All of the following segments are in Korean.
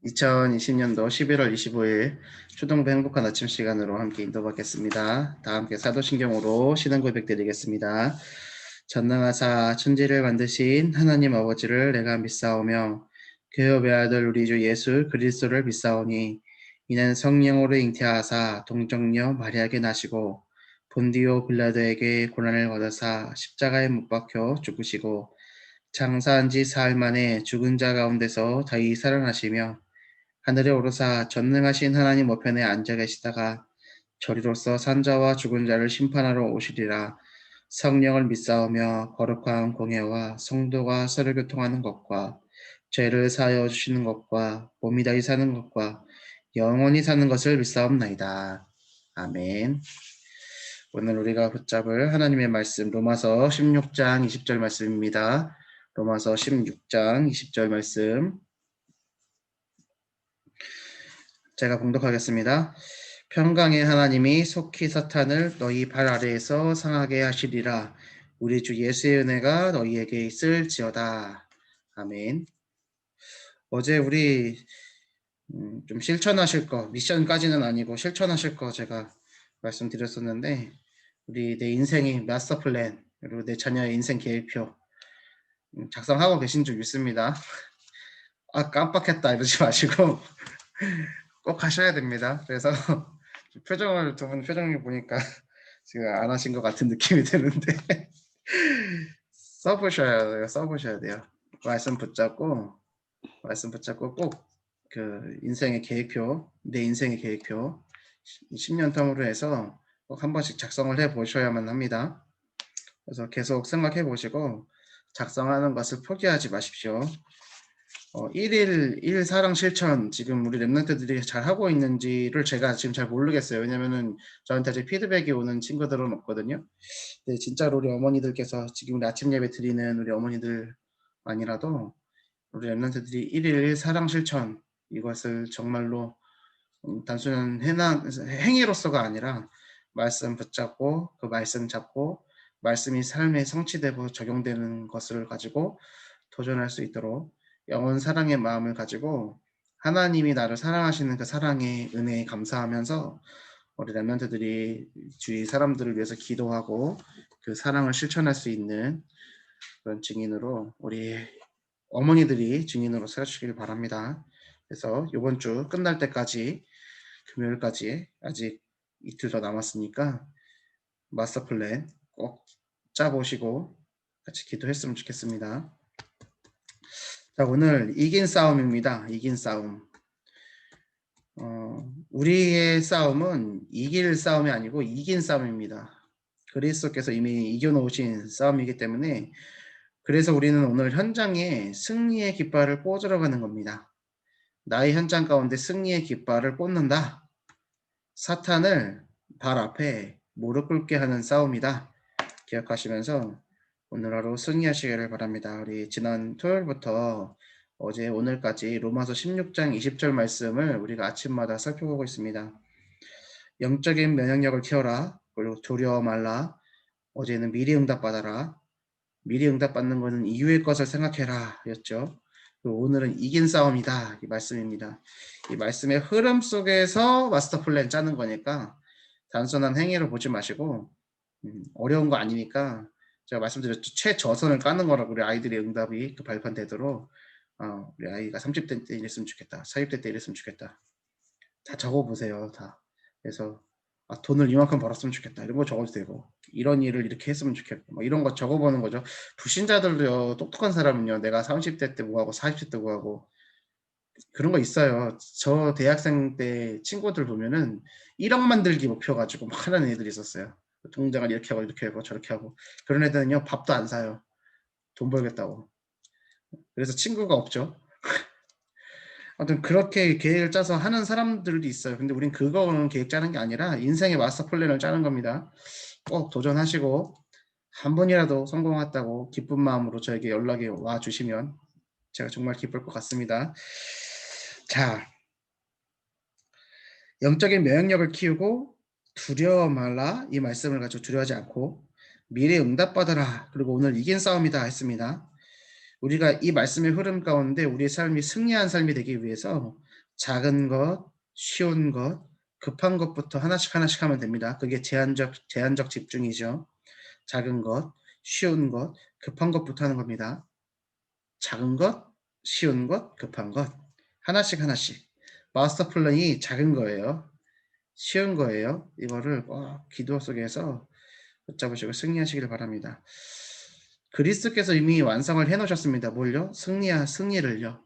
2020년도 11월 25일 초등부 행복한 아침 시간으로 함께 인도받겠습니다. 다 함께 사도신경으로 신앙 고백 드리겠습니다. 전능하사 천지를 만드신 하나님 아버지를 내가 믿사오며 그의 외아들 우리 주 예수 그리스도를 믿사오니 이는 성령으로 잉태하사 동정녀 마리아에게 나시고 본디오 빌라도에게 고난을 받으사 십자가에 못 박혀 죽으시고 장사한 지 사흘 만에 죽은 자 가운데서 다시 살아나시며 하늘에 오르사 전능하신 하나님 우편에 앉아 계시다가 저리로서 산자와 죽은 자를 심판하러 오시리라. 성령을 믿사오며 거룩한 공예와 성도가 서로 교통하는 것과 죄를 사하여 주시는 것과 몸이 다시 사는 것과 영원히 사는 것을 믿사옵나이다. 아멘. 오늘 우리가 붙잡을 하나님의 말씀 로마서 16장 20절 말씀입니다. 로마서 16장 20절 말씀 제가 봉독하겠습니다. 평강의 하나님이 속히 사탄을 너희 발 아래에서 상하게 하시리라. 우리 주 예수의 은혜가 너희에게 있을지어다. 아멘. 어제 우리 좀 실천하실 거, 미션까지는 아니고 실천하실 거 제가 말씀드렸었는데 우리 내 인생의 마스터 플랜 그리고 내 자녀의 인생 계획표 작성하고 계신 줄 믿습니다. 아 깜빡했다 이러지 마시고 꼭 하셔야 됩니다. 그래서 표정을 두 분 표정을 보니까 지금 안 하신 것 같은 느낌이 드는데 써보셔야 돼요. 말씀 붙잡고 꼭 그 인생의 계획표, 내 인생의 계획표 10년 텀으로 해서 꼭 한 번씩 작성을 해 보셔야만 합니다. 그래서 계속 생각해 보시고 작성하는 것을 포기하지 마십시오. 1일 사랑 실천 지금 우리 랩런트들이 잘 하고 있는지를 제가 지금 잘 모르겠어요. 왜냐면은 저한테 아직 피드백이 오는 친구들은 없거든요. 근데 진짜로 우리 어머니들께서 지금 우리 아침 예배 드리는 우리 어머니들만이라도 우리 랩런트들이 1일 사랑 실천 이것을 정말로 단순한 행위로서가 아니라 말씀 붙잡고 그 말씀 잡고 말씀이 삶에 성취되고 적용되는 것을 가지고 도전할 수 있도록 영원 사랑의 마음을 가지고 하나님이 나를 사랑하시는 그 사랑의 은혜에 감사하면서 우리 랩런트들이 주위 사람들을 위해서 기도하고 그 사랑을 실천할 수 있는 그런 증인으로 우리 어머니들이 증인으로 서주시길 바랍니다. 그래서 이번 주 끝날 때까지 금요일까지 아직 이틀 더 남았으니까 마스터 플랜 꼭 짜보시고 같이 기도했으면 좋겠습니다. 자, 오늘 이긴 싸움입니다. 이긴 싸움. 우리의 싸움은 이길 싸움이 아니고 이긴 싸움입니다. 그리스도께서 이미 이겨놓으신 싸움이기 때문에 그래서 우리는 오늘 현장에 승리의 깃발을 꽂으러 가는 겁니다. 나의 현장 가운데 승리의 깃발을 꽂는다. 사탄을 발 앞에 무릎 꿇게 하는 싸움이다. 기억하시면서 오늘 하루 승리하시기를 바랍니다. 우리 지난 토요일부터 어제 오늘까지 로마서 16장 20절 말씀을 우리가 아침마다 살펴보고 있습니다. 영적인 면역력을 키워라. 그리고 두려워 말라. 어제는 미리 응답받아라. 미리 응답받는 것은 이후의 것을 생각해라 였죠. 그리고 오늘은 이긴 싸움이다 이 말씀입니다. 이 말씀의 흐름 속에서 마스터 플랜 짜는 거니까 단순한 행위를 보지 마시고 어려운 거 아니니까 제가 말씀드렸죠. 최저선을 까는 거라고 우리 아이들의 응답이 그 발판되도록 우리 아이가 30대 때 이랬으면 좋겠다. 40대 때 이랬으면 좋겠다. 다 적어보세요. 다. 그래서 돈을 이만큼 벌었으면 좋겠다. 이런 거 적어도 되고 이런 일을 이렇게 했으면 좋겠고 뭐 이런 거 적어보는 거죠. 불신자들도요. 똑똑한 사람은요. 내가 30대 때 뭐하고 40대 때 뭐하고 그런 거 있어요. 저 대학생 때 친구들 보면은 1억 만들기 목표 가지고 막 하는 애들이 있었어요. 통장을 이렇게 하고 저렇게 하고 그런 애들은요. 밥도 안 사요. 돈 벌겠다고. 그래서 친구가 없죠. 아무튼 그렇게 계획을 짜서 하는 사람들도 있어요. 근데 우린 그거는 계획 짜는 게 아니라 인생의 마스터 플랜을 짜는 겁니다. 꼭 도전하시고 한 번이라도 성공했다고 기쁜 마음으로 저에게 연락이 와 주시면 제가 정말 기쁠 것 같습니다. 자, 영적인 면역력을 키우고 두려워 말라 이 말씀을 가지고 두려워하지 않고 미래 응답받아라 그리고 오늘 이긴 싸움이다 했습니다. 우리가 이 말씀의 흐름 가운데 우리의 삶이 승리한 삶이 되기 위해서 작은 것, 쉬운 것, 급한 것부터 하나씩 하나씩 하면 됩니다. 그게 제한적 집중이죠. 작은 것, 쉬운 것, 급한 것부터 하는 겁니다. 작은 것, 쉬운 것, 급한 것. 하나씩 하나씩. 마스터 플랜이 작은 거예요. 쉬운 거예요. 이거를 꼭 기도 속에서 붙잡으시고 승리하시기를 바랍니다. 그리스도께서 이미 완성을 해 놓으셨습니다. 뭘요? 승리를요.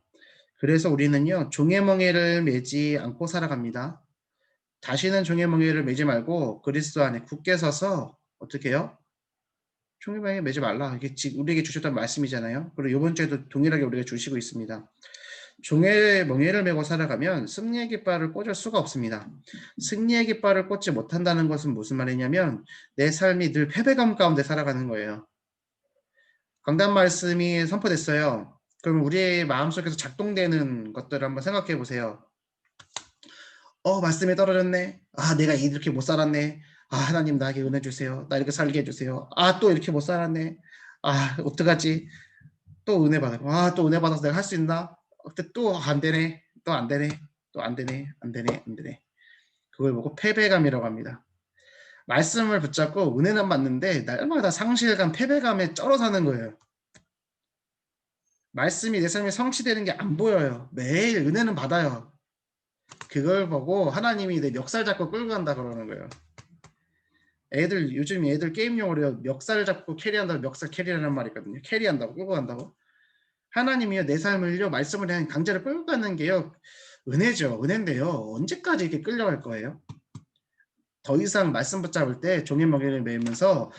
그래서 우리는요, 종의 멍에를 매지 않고 살아갑니다. 다시는 종의 멍에를 매지 말고 그리스도 안에 굳게 서서 어떻게 해요? 종의 멍에 매지 말라. 이게 우리에게 주셨던 말씀이잖아요. 그리고 이번 주에도 동일하게 우리에게 주시고 있습니다. 종의 멍에를 메고 살아가면 승리의 깃발을 꽂을 수가 없습니다. 승리의 깃발을 꽂지 못한다는 것은 무슨 말이냐면 내 삶이 늘 패배감 가운데 살아가는 거예요. 강단 말씀이 선포됐어요. 그럼 우리의 마음속에서 작동되는 것들을 한번 생각해 보세요. 말씀이 떨어졌네. 내가 이렇게 못 살았네. 하나님 나에게 은혜 주세요. 나 이렇게 살게 해주세요. 또 이렇게 못 살았네. 어떡하지? 또 은혜 받아. 또 은혜 받아서 내가 할 수 있나? 근데 또 안 되네. 또 안 되네. 또 안 되네. 안 되네. 안 되네. 그걸 보고 패배감이라고 합니다. 말씀을 붙잡고 은혜는 받는데 날마다 상실감, 패배감에 쩔어 사는 거예요. 말씀이 내 삶에 성취되는 게 안 보여요. 매일 은혜는 받아요. 그걸 보고 하나님이 내 멱살 잡고 끌고 간다 그러는 거예요. 요즘 애들 게임 용어로 멱살 잡고 캐리한다고 멱살 캐리라는 말이 있거든요. 캐리한다고 끌고 간다고. 하나님이요 내 삶을요 말씀을 그냥 강제로 끌고 가는 게요 은혜죠. 은혜인데요. 언제까지 이렇게 끌려갈 거예요? 더 이상 말씀 붙잡을 때 종이 먹이를 매면서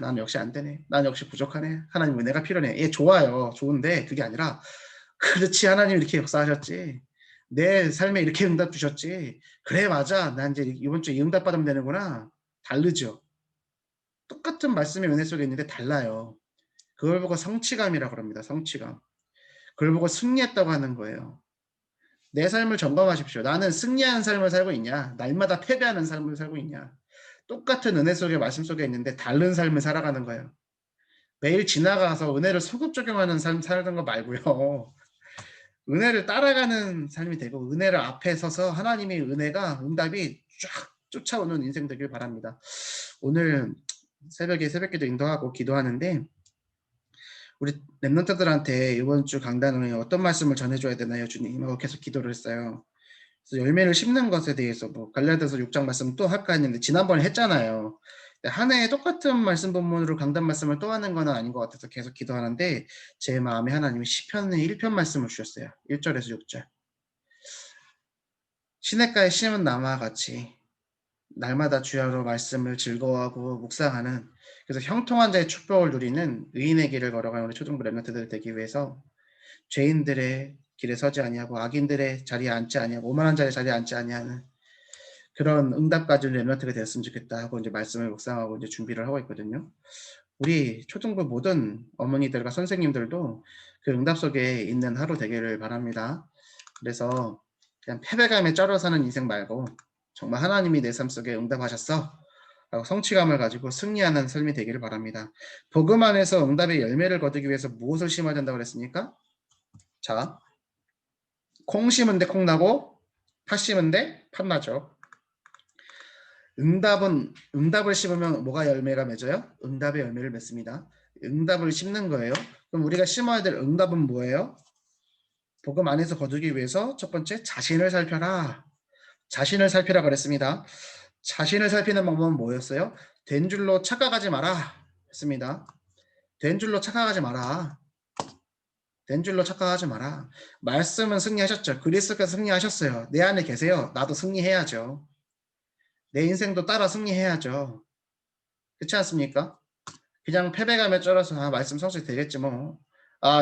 난 역시 안 되네. 난 역시 부족하네. 하나님 은혜가 필요해. 예, 좋아요. 좋은데 그게 아니라 그렇지 하나님 이렇게 역사하셨지. 내 삶에 이렇게 응답 주셨지. 그래 맞아. 난 이제 이번 주에 이 응답 받으면 되는구나. 다르죠. 똑같은 말씀의 은혜 속에 있는데 달라요. 그걸 보고 성취감이라고 합니다. 성취감. 그걸 보고 승리했다고 하는 거예요. 내 삶을 점검하십시오. 나는 승리하는 삶을 살고 있냐? 날마다 패배하는 삶을 살고 있냐? 똑같은 은혜 속에 말씀 속에 있는데 다른 삶을 살아가는 거예요. 매일 지나가서 은혜를 소급 적용하는 삶 살던 거 말고요. 은혜를 따라가는 삶이 되고 은혜를 앞에 서서 하나님의 은혜가 응답이 쫙 쫓아오는 인생 되길 바랍니다. 오늘 새벽기도 인도하고 기도하는데 우리 랩런트들한테 이번 주 강단을 어떤 말씀을 전해줘야 되나요, 주님? 하고 계속 기도를 했어요. 그래서 열매를 심는 것에 대해서 갈라디아서 6장 말씀 또 할까 했는데 지난번에 했잖아요. 한 해에 똑같은 말씀 본문으로 강단 말씀을 또 하는 건 아닌 것 같아서 계속 기도하는데 제 마음에 하나님이 시편의 1편 말씀을 주셨어요. 1절에서 6절. 시냇가에 심은 나무와 같이 날마다 주야로 말씀을 즐거워하고 묵상하는 그래서 형통한 자의 축복을 누리는 의인의 길을 걸어가는 우리 초등부 랩런트들 되기 위해서 죄인들의 길에 서지 아니하고 악인들의 자리에 앉지 아니하고 오만한 자의 자리에 앉지 아니하는 그런 응답 가진 랩런트가 되었으면 좋겠다 하고 이제 말씀을 묵상하고 이제 준비를 하고 있거든요. 우리 초등부 모든 어머니들과 선생님들도 그 응답 속에 있는 하루 되기를 바랍니다. 그래서 그냥 패배감에 쩔어 사는 인생 말고 정말 하나님이 내 삶 속에 응답하셨어 라고 성취감을 가지고 승리하는 삶이 되기를 바랍니다. 복음 안에서 응답의 열매를 거두기 위해서 무엇을 심어야 된다고 그랬습니까? 자, 콩 심은 데 콩 나고 팥 심은 데 팥 나죠. 응답을 심으면 뭐가 열매가 맺어요? 응답의 열매를 맺습니다. 응답을 심는 거예요. 그럼 우리가 심어야 될 응답은 뭐예요? 복음 안에서 거두기 위해서 첫 번째 자신을 살펴라. 자신을 살피라 그랬습니다. 자신을 살피는 방법은 뭐였어요? 된 줄로 착각하지 마라 했습니다. 된 줄로 착각하지 마라. 된 줄로 착각하지 마라. 말씀은 승리하셨죠. 그리스도께서 승리하셨어요. 내 안에 계세요. 나도 승리해야죠. 내 인생도 따라 승리해야죠. 그렇지 않습니까? 그냥 패배감에 쩔어서 말씀 성취 되겠지 뭐.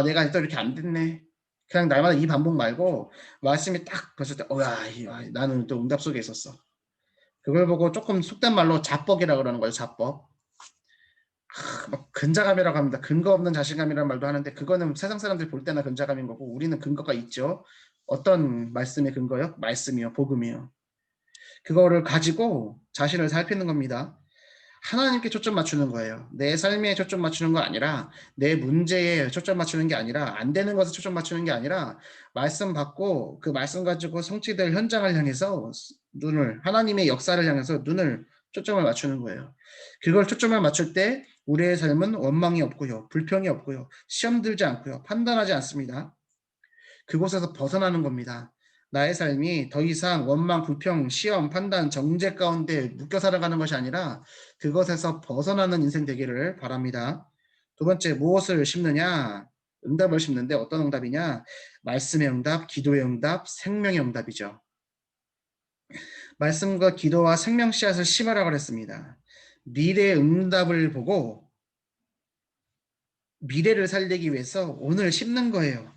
내가 또 이렇게 안 됐네. 그냥 날마다 이 반복 말고 말씀이 딱 봤을 때 나는 또 응답 속에 있었어. 그걸 보고 조금 속된 말로 자뻑이라고 그러는 거예요. 자뻑. 근자감이라고 합니다. 근거 없는 자신감이라는 말도 하는데 그거는 세상 사람들이 볼 때나 근자감인 거고 우리는 근거가 있죠. 어떤 말씀의 근거요? 말씀이요. 복음이요. 그거를 가지고 자신을 살피는 겁니다. 하나님께 초점 맞추는 거예요. 내 삶에 초점 맞추는 거 아니라 내 문제에 초점 맞추는 게 아니라 안 되는 것에 초점 맞추는 게 아니라 말씀 받고 그 말씀 가지고 성취될 현장을 향해서 눈을 하나님의 역사를 향해서 눈을 초점을 맞추는 거예요. 그걸 초점을 맞출 때 우리의 삶은 원망이 없고요. 불평이 없고요. 시험 들지 않고요. 판단하지 않습니다. 그곳에서 벗어나는 겁니다. 나의 삶이 더 이상 원망, 불평, 시험, 판단, 정죄 가운데 묶여 살아가는 것이 아니라 그것에서 벗어나는 인생 되기를 바랍니다. 두 번째, 무엇을 심느냐? 응답을 심는데 어떤 응답이냐? 말씀의 응답, 기도의 응답, 생명의 응답이죠. 말씀과 기도와 생명 씨앗을 심으라고 그랬습니다. 미래의 응답을 보고 미래를 살리기 위해서 오늘 심는 거예요.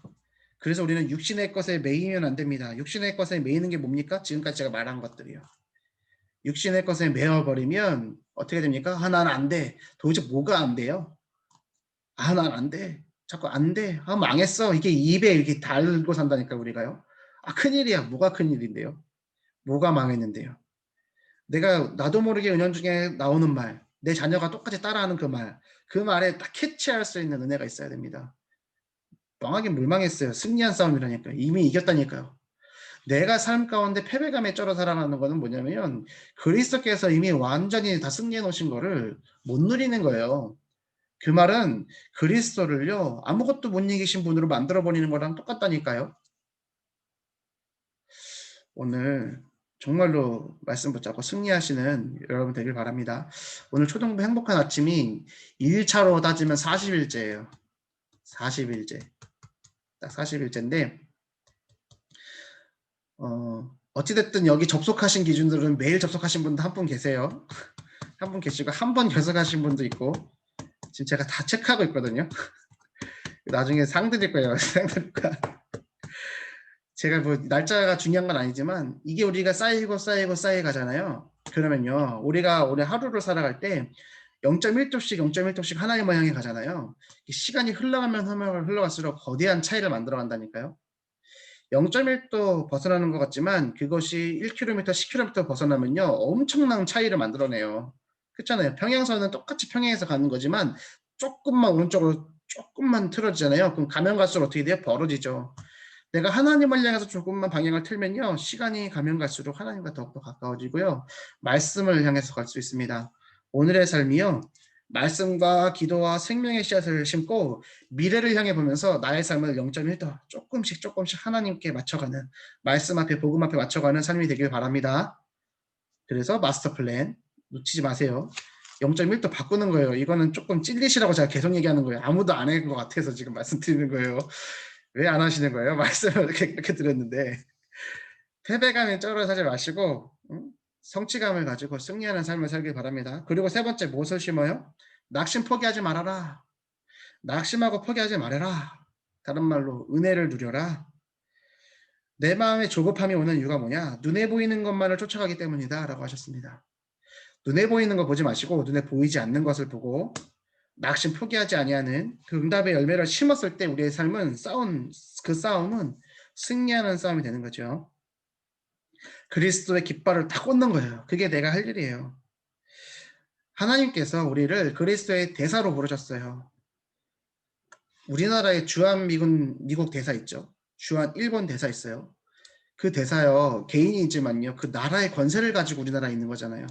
그래서 우리는 육신의 것에 매이면 안 됩니다. 육신의 것에 매이는 게 뭡니까? 지금까지 제가 말한 것들이요. 육신의 것에 매어버리면 어떻게 됩니까? 나는 안 돼. 도대체 뭐가 안 돼요? 난 안 돼. 자꾸 안 돼. 망했어. 이게 입에 이렇게 달고 산다니까 우리가요. 큰일이야. 뭐가 큰일인데요? 뭐가 망했는데요? 내가 나도 모르게 은연중에 나오는 말, 내 자녀가 똑같이 따라하는 그 말, 그 말에 딱 캐치할 수 있는 은혜가 있어야 됩니다. 망하긴 물 망했어요. 승리한 싸움이라니까. 이미 이겼다니까요. 내가 삶 가운데 패배감에 쩔어 살아가는 거는 뭐냐면 그리스도께서 이미 완전히 다 승리해 놓으신 거를 못 누리는 거예요. 그 말은 그리스도를요 아무것도 못 이기신 분으로 만들어 버리는 거랑 똑같다니까요. 오늘 정말로 말씀 붙잡고 승리하시는 여러분 되길 바랍니다. 오늘 초등부 행복한 아침이 1차로 따지면 40일째예요. 40일째. 딱 40일째인데 어찌됐든 여기 접속하신 기준들은 매일 접속하신 분도 한 분 계세요. 한 분 계시고 한 번 결석하신 분도 있고 지금 제가 다 체크하고 있거든요. 나중에 상 드릴 거예요. 상 드릴 거야. 제가 뭐 날짜가 중요한 건 아니지만 이게 우리가 쌓이고 쌓이고 쌓여 가잖아요. 그러면요. 우리가 올해 하루를 살아갈 때 0.1도씩 0.1도씩 하나님을 향해 가잖아요. 시간이 흘러가면 흘러갈수록 거대한 차이를 만들어 간다니까요. 0.1도 벗어나는 것 같지만 그것이 1km, 10km 벗어나면요. 엄청난 차이를 만들어내요. 그렇잖아요. 평행선은 똑같이 평행해서 가는 거지만 조금만 오른쪽으로 조금만 틀어지잖아요. 그럼 가면 갈수록 어떻게 돼요? 벌어지죠. 내가 하나님을 향해서 조금만 방향을 틀면요. 시간이 가면 갈수록 하나님과 더욱더 가까워지고요. 말씀을 향해서 갈 수 있습니다. 오늘의 삶이요. 말씀과 기도와 생명의 씨앗을 심고 미래를 향해 보면서 나의 삶을 0.1도 조금씩 조금씩 하나님께 맞춰가는 말씀 앞에 복음 앞에 맞춰가는 삶이 되길 바랍니다. 그래서 마스터 플랜 놓치지 마세요. 0.1도 바꾸는 거예요. 이거는 조금 찔리시라고 제가 계속 얘기하는 거예요. 아무도 안 한 것 같아서 지금 말씀드리는 거예요. 왜 안 하시는 거예요? 말씀을 이렇게 드렸는데 패배감에 쩔어서지 마시고 성취감을 가지고 승리하는 삶을 살길 바랍니다. 그리고 세 번째 무엇을 심어요? 낙심 포기하지 말아라. 낙심하고 포기하지 말아라. 다른 말로 은혜를 누려라. 내 마음에 조급함이 오는 이유가 뭐냐? 눈에 보이는 것만을 쫓아가기 때문이다 라고 하셨습니다. 눈에 보이는 거 보지 마시고 눈에 보이지 않는 것을 보고 낙심 포기하지 아니하는 그 응답의 열매를 심었을 때 우리의 삶은 그 싸움은 승리하는 싸움이 되는 거죠. 그리스도의 깃발을 다 꽂는 거예요. 그게 내가 할 일이에요. 하나님께서 우리를 그리스도의 대사로 부르셨어요. 우리나라에 미국 대사 있죠. 주한 일본 대사 있어요. 그 대사요. 개인이지만요. 그 나라의 권세를 가지고 우리나라에 있는 거잖아요.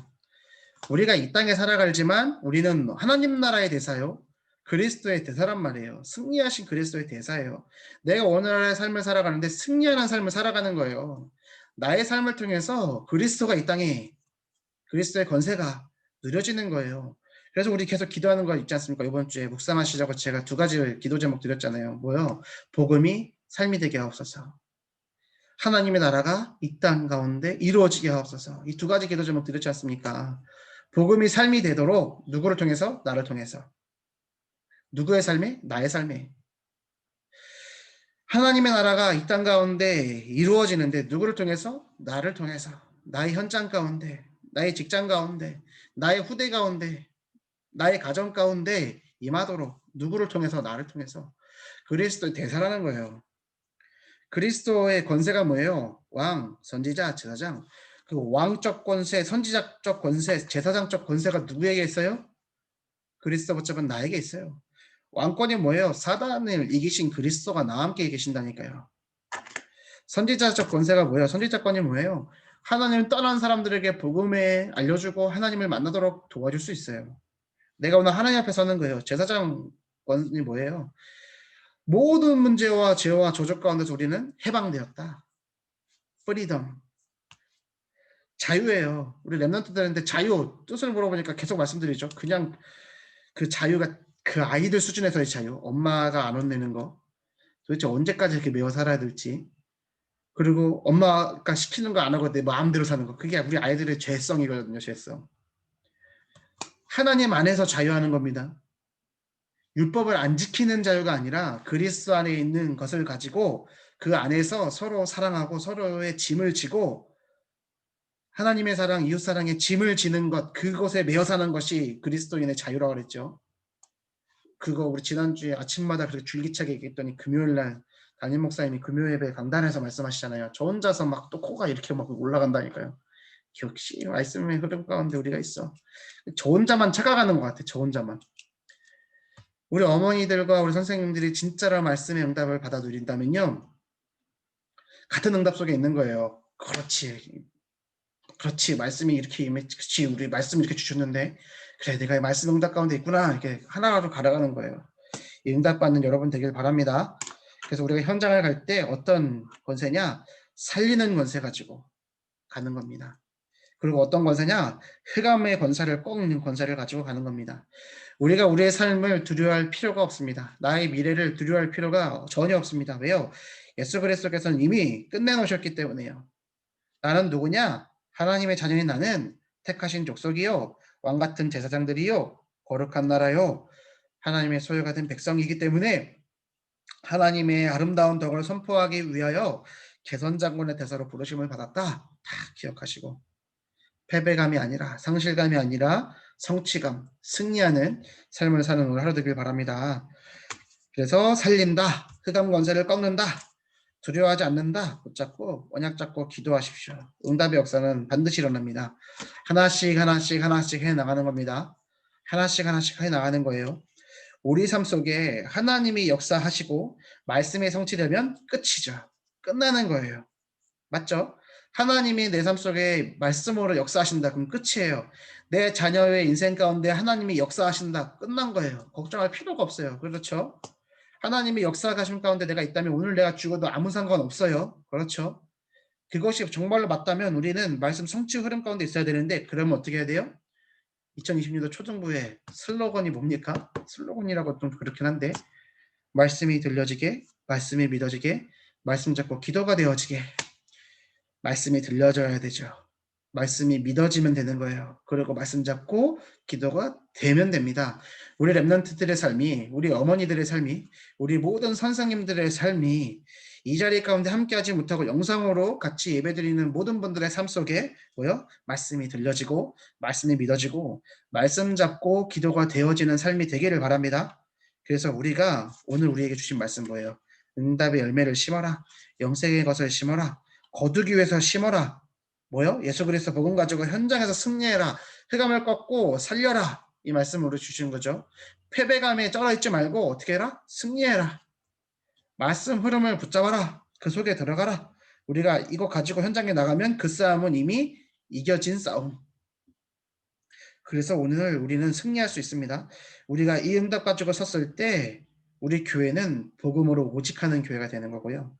우리가 이 땅에 살아가지만 우리는 하나님 나라의 대사요. 그리스도의 대사란 말이에요. 승리하신 그리스도의 대사예요. 내가 오늘의 삶을 살아가는데 승리하는 삶을 살아가는 거예요. 나의 삶을 통해서 그리스도가 이 땅에 그리스도의 권세가 누려지는 거예요. 그래서 우리 계속 기도하는 거 있지 않습니까? 이번 주에 묵상하시자고 제가 2가지 기도 제목 드렸잖아요. 뭐요? 복음이 삶이 되게 하옵소서. 하나님의 나라가 이 땅 가운데 이루어지게 하옵소서. 이 2가지 기도 제목 드렸지 않습니까? 복음이 삶이 되도록 누구를 통해서? 나를 통해서. 누구의 삶에? 나의 삶에. 하나님의 나라가 이 땅 가운데 이루어지는데 누구를 통해서? 나를 통해서. 나의 현장 가운데, 나의 직장 가운데, 나의 후대 가운데, 나의 가정 가운데 임하도록 누구를 통해서? 나를 통해서. 그리스도의 대사라는 거예요. 그리스도의 권세가 뭐예요? 왕, 선지자, 제사장. 그 왕적 권세, 선지자적 권세, 제사장적 권세가 누구에게 있어요? 그리스도 붙잡은 나에게 있어요. 왕권이 뭐예요? 사단을 이기신 그리스도가 나와 함께 계신다니까요. 선지자적 권세가 뭐예요? 선지자권이 뭐예요? 하나님을 떠난 사람들에게 복음을 알려주고 하나님을 만나도록 도와줄 수 있어요. 내가 오늘 하나님 앞에 서는 거예요. 제사장권이 뭐예요? 모든 문제와 죄와 조적 가운데서 우리는 해방되었다. 프리덤. 자유예요. 우리 랩런트들한테 자유 뜻을 물어보니까 계속 말씀드리죠. 그냥 그 자유가 그 아이들 수준에서의 자유. 엄마가 안 혼내는 거. 도대체 언제까지 이렇게 매어 살아야 될지. 그리고 엄마가 시키는 거 안 하고 내 마음대로 사는 거. 그게 우리 아이들의 죄성이거든요. 죄성. 하나님 안에서 자유하는 겁니다. 율법을 안 지키는 자유가 아니라 그리스도 안에 있는 것을 가지고 그 안에서 서로 사랑하고 서로의 짐을 지고 하나님의 사랑, 이웃 사랑의 짐을 지는 것, 그것에 매여 사는 것이 그리스도인의 자유라고 그랬죠. 그거 우리 지난주에 아침마다 그렇게 줄기차게 얘기했더니 금요일날 담임 목사님이 금요 예배 강단에서 말씀하시잖아요. 저 혼자서 막 또 코가 이렇게 막 올라간다니까요. 역시 말씀의 흐름 가운데 우리가 있어. 저 혼자만 착각하는 것 같아. 저 혼자만. 우리 어머니들과 우리 선생님들이 진짜로 말씀의 응답을 받아 누린다면요. 같은 응답 속에 있는 거예요. 그렇지. 그렇지. 말씀이 이렇게 그렇지. 우리 말씀 이렇게 주셨는데 그래 내가 말씀 응답 가운데 있구나. 이렇게 하나하나 갈아가는 거예요. 이 응답 받는 여러분 되길 바랍니다. 그래서 우리가 현장을 갈 때 어떤 권세냐? 살리는 권세 가지고 가는 겁니다. 그리고 어떤 권세냐? 흑암의 권세를 꺾는 권세를 가지고 가는 겁니다. 우리가 우리의 삶을 두려워할 필요가 없습니다. 나의 미래를 두려워할 필요가 전혀 없습니다. 왜요? 예수 그리스도께서는 이미 끝내놓으셨기 때문에요. 나는 누구냐? 하나님의 자녀인 나는 택하신 족속이요. 왕같은 제사장들이요. 거룩한 나라요. 하나님의 소유가 된 백성이기 때문에 하나님의 아름다운 덕을 선포하기 위하여 개선장군의 대사로 부르심을 받았다. 다 기억하시고 패배감이 아니라 상실감이 아니라 성취감, 승리하는 삶을 사는 오늘 하루 되길 바랍니다. 그래서 살린다. 흑암 권세를 꺾는다. 두려워하지 않는다. 붙잡고 언약 잡고 기도하십시오. 응답의 역사는 반드시 일어납니다. 하나씩 하나씩 하나씩 해나가는 겁니다. 하나씩 하나씩 해나가는 거예요. 우리 삶 속에 하나님이 역사하시고 말씀이 성취되면 끝이죠. 끝나는 거예요. 맞죠? 하나님이 내 삶 속에 말씀으로 역사하신다. 그럼 끝이에요. 내 자녀의 인생 가운데 하나님이 역사하신다. 끝난 거예요. 걱정할 필요가 없어요. 그렇죠? 하나님이 역사하신 가운데 내가 있다면 오늘 내가 죽어도 아무 상관없어요. 그렇죠? 그것이 정말로 맞다면 우리는 말씀 성취 흐름 가운데 있어야 되는데 그러면 어떻게 해야 돼요? 2020년도 초등부의 슬로건이 뭡니까? 슬로건이라고 좀 그렇긴 한데 말씀이 들려지게, 말씀이 믿어지게, 말씀 잡고 기도가 되어지게. 말씀이 들려져야 되죠. 말씀이 믿어지면 되는 거예요. 그리고 말씀 잡고 기도가 되면 됩니다. 우리 랩런트들의 삶이, 우리 어머니들의 삶이, 우리 모든 선생님들의 삶이 이 자리 가운데 함께하지 못하고 영상으로 같이 예배드리는 모든 분들의 삶 속에 뭐요? 말씀이 들려지고 말씀이 믿어지고 말씀 잡고 기도가 되어지는 삶이 되기를 바랍니다. 그래서 우리가 오늘 우리에게 주신 말씀 뭐예요? 응답의 열매를 심어라. 영생의 것을 심어라. 거두기 위해서 심어라. 뭐요? 예수 그리스도 복음 가지고 현장에서 승리해라. 흑암을 꺾고 살려라. 이 말씀으로 주신 거죠. 패배감에 쩔어있지 말고 어떻게 해라? 승리해라. 말씀 흐름을 붙잡아라. 그 속에 들어가라. 우리가 이거 가지고 현장에 나가면 그 싸움은 이미 이겨진 싸움. 그래서 오늘 우리는 승리할 수 있습니다. 우리가 이 응답 가지고 섰을 때 우리 교회는 복음으로 오직하는 교회가 되는 거고요.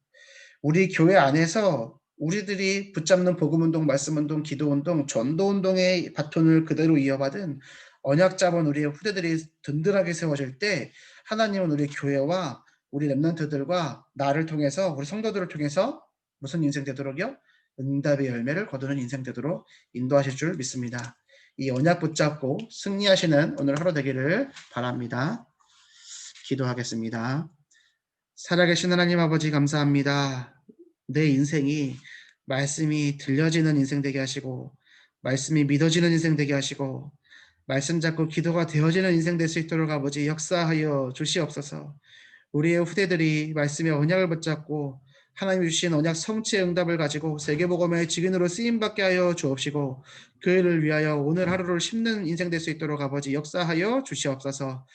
우리 교회 안에서 우리들이 붙잡는 복음운동, 말씀운동, 기도운동, 전도운동의 바톤을 그대로 이어받은 언약 잡은 우리의 후대들이 든든하게 세워질 때 하나님은 우리 교회와 우리 랩런트들과 나를 통해서 우리 성도들을 통해서 무슨 인생 되도록요? 응답의 열매를 거두는 인생 되도록 인도하실 줄 믿습니다. 이 언약 붙잡고 승리하시는 오늘 하루 되기를 바랍니다. 기도하겠습니다. 살아계신 하나님 아버지 감사합니다. 내 인생이 말씀이 들려지는 인생 되게 하시고 말씀이 믿어지는 인생 되게 하시고 말씀 잡고 기도가 되어지는 인생 될 수 있도록 아버지 역사하여 주시옵소서. 우리의 후대들이 말씀의 언약을 붙잡고 하나님이 주신 언약 성취의 응답을 가지고 세계복음의 증인으로 쓰임받게 하여 주옵시고 그 일을 위하여 오늘 하루를 심는 인생 될 수 있도록 아버지 역사하여 주시옵소서.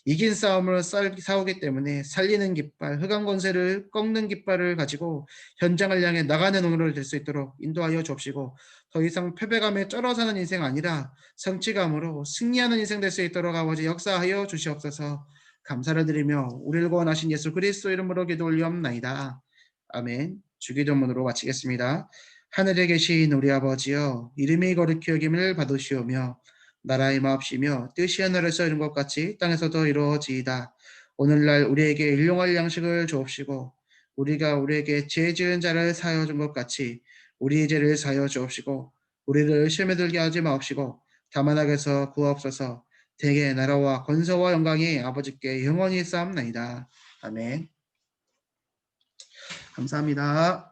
이긴 싸움을 싸우기 때문에 살리는 깃발, 흑암 권세를 꺾는 깃발을 가지고 현장을 향해 나가는 오늘을 될 수 있도록 인도하여 주옵시고 더 이상 패배감에 쩔어 사는 인생 아니라 성취감으로 승리하는 인생 될 수 있도록 아버지 역사하여 주시옵소서. 감사를 드리며 우리를 구원하신 예수 그리스도 이름으로 기도 올리옵나이다. 아멘. 주기도문으로 마치겠습니다. 하늘에 계신 우리 아버지여 이름이 거룩히 여김을 받으시오며 나라의 마옵시며 뜻이 하늘에서 이룬 것 같이 땅에서도 이루어지이다. 오늘날 우리에게 일용할 양식을 주옵시고 우리가 우리에게 죄 지은 자를 사하여 준 것 같이 우리의 죄를 사하여 주옵시고 우리를 시험에 들게 하지 마옵시고 다만 악에서 구하옵소서. 대개 나라와 권세와 영광이 아버지께 영원히 쌓옵나이다. 아멘. 감사합니다.